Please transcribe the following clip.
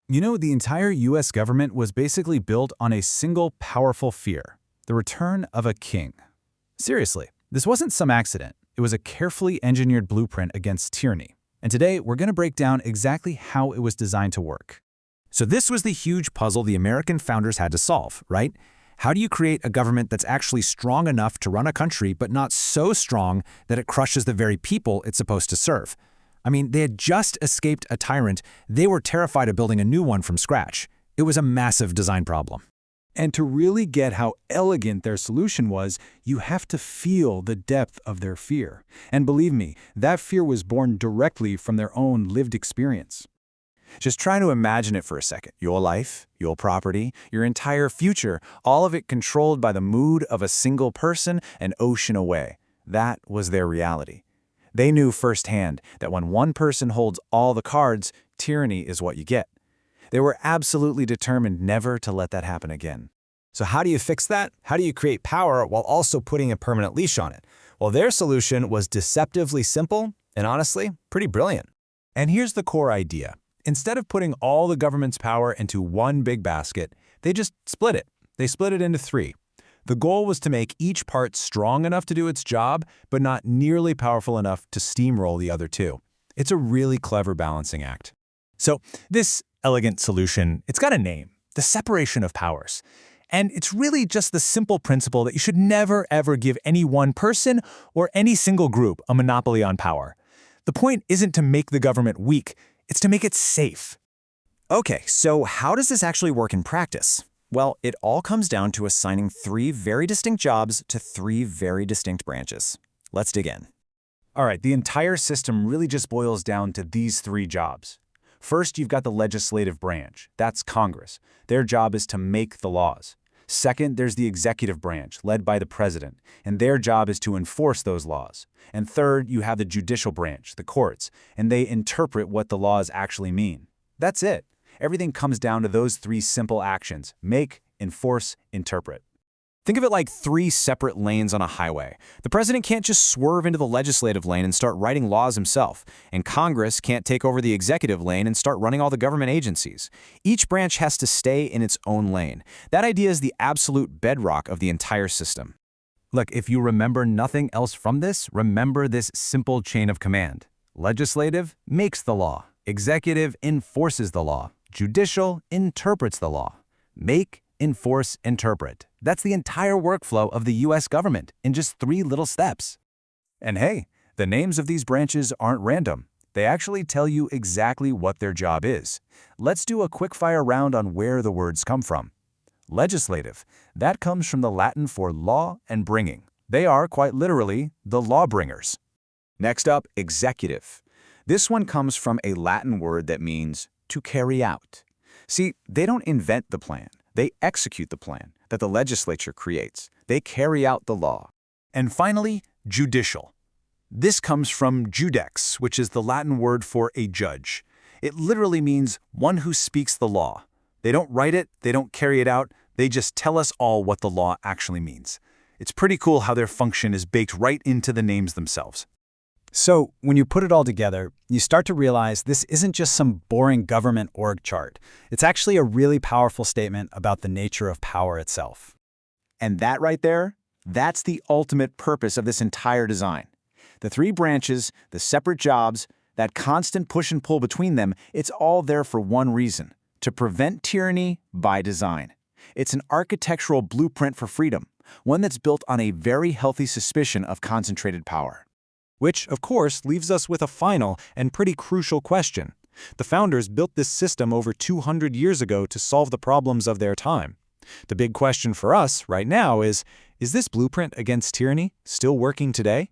You know, the entire US government was basically built on a single powerful fear: the return of a king. Seriously, this wasn't some accident. It was a carefully engineered blueprint against tyranny. And today, we're going to break down exactly how it was designed to work. So this was the huge puzzle the American founders had to solve, right? How do you create a government that's actually strong enough to run a country, but not so strong that it crushes the very people it's supposed to serve? I mean, they had just escaped a tyrant. They were terrified of building a new one from scratch. It was a massive design problem. And to really get how elegant their solution was, you have to feel the depth of their fear. And believe me, that fear was born directly from their own lived experience. Just try to imagine it for a second. Your life, your property, your entire future, all of it controlled by the mood of a single person an ocean away. That was their reality. They knew firsthand that when one person holds all the cards, tyranny is what you get. They were absolutely determined never to let that happen again. So how do you fix that? How do you create power while also putting a permanent leash on it? Well, their solution was deceptively simple and honestly, pretty brilliant. And here's the core idea. Instead of putting all the government's power into one big basket, they just split it. They split it into three. The goal was to make each part strong enough to do its job, but not nearly powerful enough to steamroll the other two. It's a really clever balancing act. So this elegant solution, it's got a name: the separation of powers. And it's really just the simple principle that you should never, ever give any one person or any single group a monopoly on power. The point isn't to make the government weak, it's to make it safe. Okay, so how does this actually work in practice? Well, it all comes down to assigning three very distinct jobs to three very distinct branches. Let's dig in. All right, the entire system really just boils down to these three jobs. First, you've got the legislative branch. That's Congress. Their job is to make the laws. Second, there's the executive branch, led by the president, and their job is to enforce those laws. And third, you have the judicial branch, the courts, and they interpret what the laws actually mean. That's it. Everything comes down to those three simple actions: make, enforce, interpret. Think of it like three separate lanes on a highway. The president can't just swerve into the legislative lane and start writing laws himself, and Congress can't take over the executive lane and start running all the government agencies. Each branch has to stay in its own lane. That idea is the absolute bedrock of the entire system. Look, if you remember nothing else from this, remember this simple chain of command. Legislative makes the law. Executive enforces the law. Judicial interprets the law. Make, enforce, interpret. That's the entire workflow of the US government in just three little steps. And hey, the names of these branches aren't random. They actually tell you exactly what their job is. Let's do a quick-fire round on where the words come from. Legislative. That comes from the Latin for law and bringing. They are, quite literally, the lawbringers. Next up, executive. This one comes from a Latin word that means to carry out. See, they don't invent the plan. They execute the plan that the legislature creates. They carry out the law. And finally, judicial. This comes from judex, which is the Latin word for a judge. It literally means one who speaks the law. They don't write it, they don't carry it out, they just tell us all what the law actually means. It's pretty cool how their function is baked right into the names themselves. So, when you put it all together, you start to realize this isn't just some boring government org chart. It's actually a really powerful statement about the nature of power itself. And that right there, that's the ultimate purpose of this entire design. The three branches, the separate jobs, that constant push and pull between them, it's all there for one reason: to prevent tyranny by design. It's an architectural blueprint for freedom, one that's built on a very healthy suspicion of concentrated power. Which, of course, leaves us with a final and pretty crucial question. The founders built this system over 200 years ago to solve the problems of their time. The big question for us right now is this blueprint against tyranny still working today?